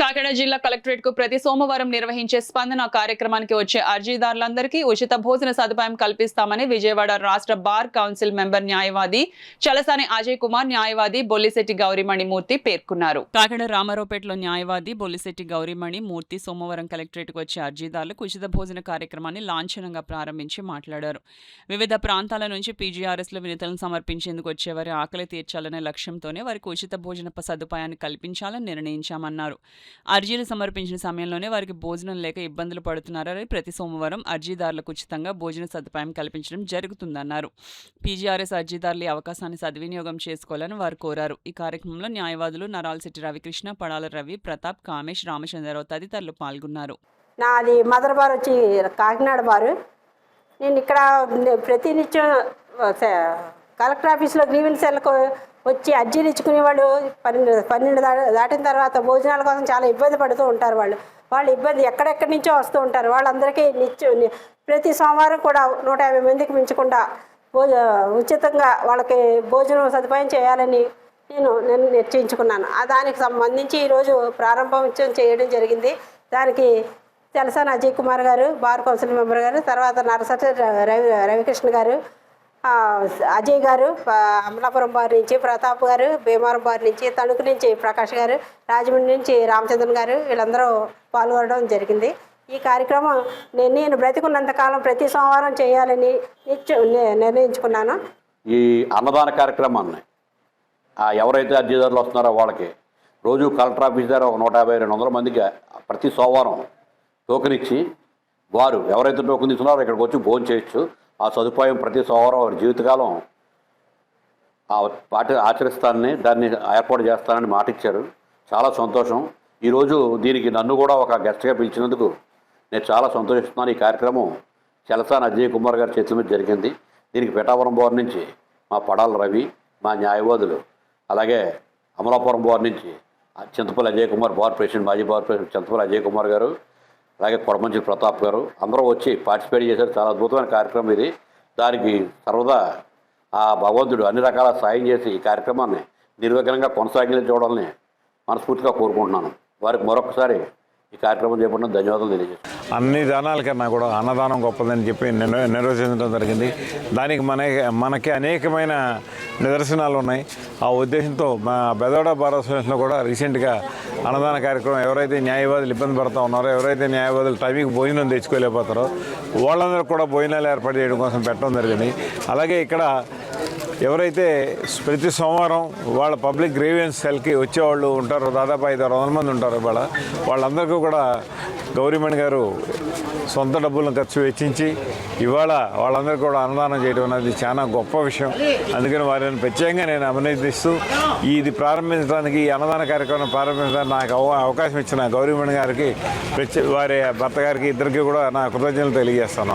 కాకినాడ జిల్లా కలెక్టరేట్ కు ప్రతి సోమవారం నిర్వహించే స్పందన కార్యక్రమానికి వచ్చే అర్జీదారులందరికీ ఉచిత భోజన సదుపాయం కల్పిస్తామని విజయవాడ రాష్ట్ర బార్ కౌన్సిల్ మెంబర్ న్యాయవాది చలసాని అజయ్ కుమార్, న్యాయవాది బొల్లిశెట్టి గౌరిమణి మూర్తి పేర్కొన్నారు. కాకినాడ రామారావుపేటలో న్యాయవాది బొల్లిశెట్టి గౌరిమణి మూర్తి సోమవారం కలెక్టరేట్ కు వచ్చే అర్జీదారులకు ఉచిత భోజన కార్యక్రమాన్ని లాంఛనంగా ప్రారంభించి మాట్లాడారు. వివిధ ప్రాంతాల నుంచి పీజీఆర్ఎస్ లో వినతులను సమర్పించేందుకు వచ్చేవారి ఆకలి తీర్చాలనే లక్ష్యంతోనే వారికి ఉచిత భోజన సదుపాయాన్ని కల్పించాలని నిర్ణయించామన్నారు. అర్జీలు సమర్పించిన సమయంలోనే వారికి భోజనం లేక ఇబ్బందులు పడుతున్నారని ప్రతి సోమవారం అర్జీదారులకు ఉచితంగా భోజన సదుపాయం కల్పించడం జరుగుతుందన్నారు. పీజీఆర్ఎస్ అర్జీదారులు ఈ అవకాశాన్ని సద్వినియోగం చేసుకోవాలని వారు కోరారు. ఈ కార్యక్రమంలో న్యాయవాదులు నరాలశెట్టి రవికృష్ణ, పడాల రవి, ప్రతాప్, కామేష్, రామచంద్రరావు తదితరులు పాల్గొన్నారు. నాది మదర్ బార్ వచ్చి కాకినాడ బారు. నేను ఇక్కడ ప్రతినిత్యం కలెక్టర్ ఆఫీస్లో గ్రీవెన్స్ సెల్కు వచ్చి అర్జీలు ఇచ్చుకునే వాళ్ళు 12 దాటిన తర్వాత భోజనాల కోసం చాలా ఇబ్బంది పడుతూ ఉంటారు. వాళ్ళు ఇబ్బంది ఎక్కడెక్కడి నుంచో వస్తూ ఉంటారు. వాళ్ళందరికీ ప్రతి సోమవారం కూడా 150 మందికి మించకుండా ఉచితంగా వాళ్ళకి భోజనం సదుపాయం చేయాలని నేను నిశ్చయించుకున్నాను. దానికి సంబంధించి ఈరోజు ప్రారంభం చేయడం జరిగింది. దానికి చలసాని అజయ్ కుమార్ గారు, బార్ కౌన్సిల్ మెంబర్ గారు, తర్వాత నరసటి రవికృష్ణ గారు, అజయ్ గారు, అమలాపురం బార్ నుంచి ప్రతాప్ గారు, భీమవరం బార్ నుంచి, తణుకు నుంచి ప్రకాష్ గారు, రాజమండ్రి నుంచి రామచంద్రన్ గారు, వీళ్ళందరూ పాల్గొనడం జరిగింది. ఈ కార్యక్రమం నేను బ్రతికున్నంతకాలం ప్రతి సోమవారం చేయాలని నిర్ణయించుకున్నాను. ఈ అన్నదాన కార్యక్రమాన్ని ఎవరైతే అర్జీదారులు వస్తున్నారో వాళ్ళకి రోజు కలెక్టర్ ఆఫీస్ దగ్గర 150-200 మందికి ప్రతి సోమవారం టోకెన్ ఇచ్చి వారు ఎవరైతే టోకెన్ తీసుకున్నారో ఇక్కడికి వచ్చి భోజనం చేయొచ్చు. ఆ సదుపాయం ప్రతి సోమవారం వారి జీవితకాలం ఆచరిస్తానని దాన్ని ఏర్పాటు చేస్తానని మాట ఇచ్చారు. చాలా సంతోషం. ఈరోజు దీనికి నన్ను కూడా ఒక గెస్ట్గా పిలిచినందుకు నేను చాలా సంతోషిస్తున్నాను. ఈ కార్యక్రమం చలసాని అజయ్ కుమార్ గారి చేతుల మీద జరిగింది. దీనికి పిఠాపురం బోర్ నుంచి మా పడాల రవి, మా న్యాయవాదులు, అలాగే అమలాపురం బోర్ నుంచి చింతపల్లి అజయ్ కుమార్, బార్ ప్రెసిడెంట్, మాజీ బార్ ప్రెసిడెంట్ చింతపల్లి అజయ్ కుమార్ గారు, అలాగే కొడమంచి ప్రతాప్ గారు అందరూ వచ్చి పార్టిసిపేట్ చేశారు. చాలా అద్భుతమైన కార్యక్రమం ఇది. దానికి సర్వదా ఆ భగవంతుడు అన్ని రకాల సాయం చేసి ఈ కార్యక్రమాన్ని నిర్విఘ్నంగా కొనసాగించాలని మనస్ఫూర్తిగా కోరుకుంటున్నాను. వారికి మరొకసారి ఈ కార్యక్రమం చేపట్టడం ధన్యవాదాలు తెలియజేస్తాను. అన్ని దానాల కన్నా కూడా అన్నదానం గొప్పదని చెప్పి నిర్వచించడం జరిగింది. దానికి మనకి అనేకమైన నిదర్శనాలు ఉన్నాయి. ఆ ఉద్దేశంతో మా బెదవాడ బార్ అసోసియేషన్లో కూడా రీసెంట్గా అన్నదాన కార్యక్రమం ఎవరైతే న్యాయవాదులు ఇబ్బంది పడుతూ ఉన్నారో, ఎవరైతే న్యాయవాదులు టైంకి భోజనం తెచ్చుకోలేకపోతారో వాళ్ళందరూ కూడా భోజనాలు ఏర్పాటు చేయడం కోసం పెట్టడం జరిగింది. అలాగే ఇక్కడ ఎవరైతే ప్రతి సోమవారం వాళ్ళ పబ్లిక్ గ్రీవెన్స్ సెల్కి వచ్చేవాళ్ళు ఉంటారో, దాదాపు 500 మంది ఉంటారు. వాళ్ళందరికీ కూడా గౌరిమణి గారు సొంత డబ్బులను ఖర్చు వెచ్చించి ఇవాళ వాళ్ళందరికీ కూడా అన్నదానం చేయడం అనేది చాలా గొప్ప విషయం. అందుకని వారిని ప్రత్యేకంగా నేను అభినందిస్తూ ఇది ప్రారంభించడానికి, ఈ అన్నదాన కార్యక్రమం ప్రారంభించడానికి నాకు అవకాశం ఇచ్చిన గౌరిమణి గారికి, వారి భర్త గారికి, ఇద్దరికి కూడా నా కృతజ్ఞతలు తెలియజేస్తాను.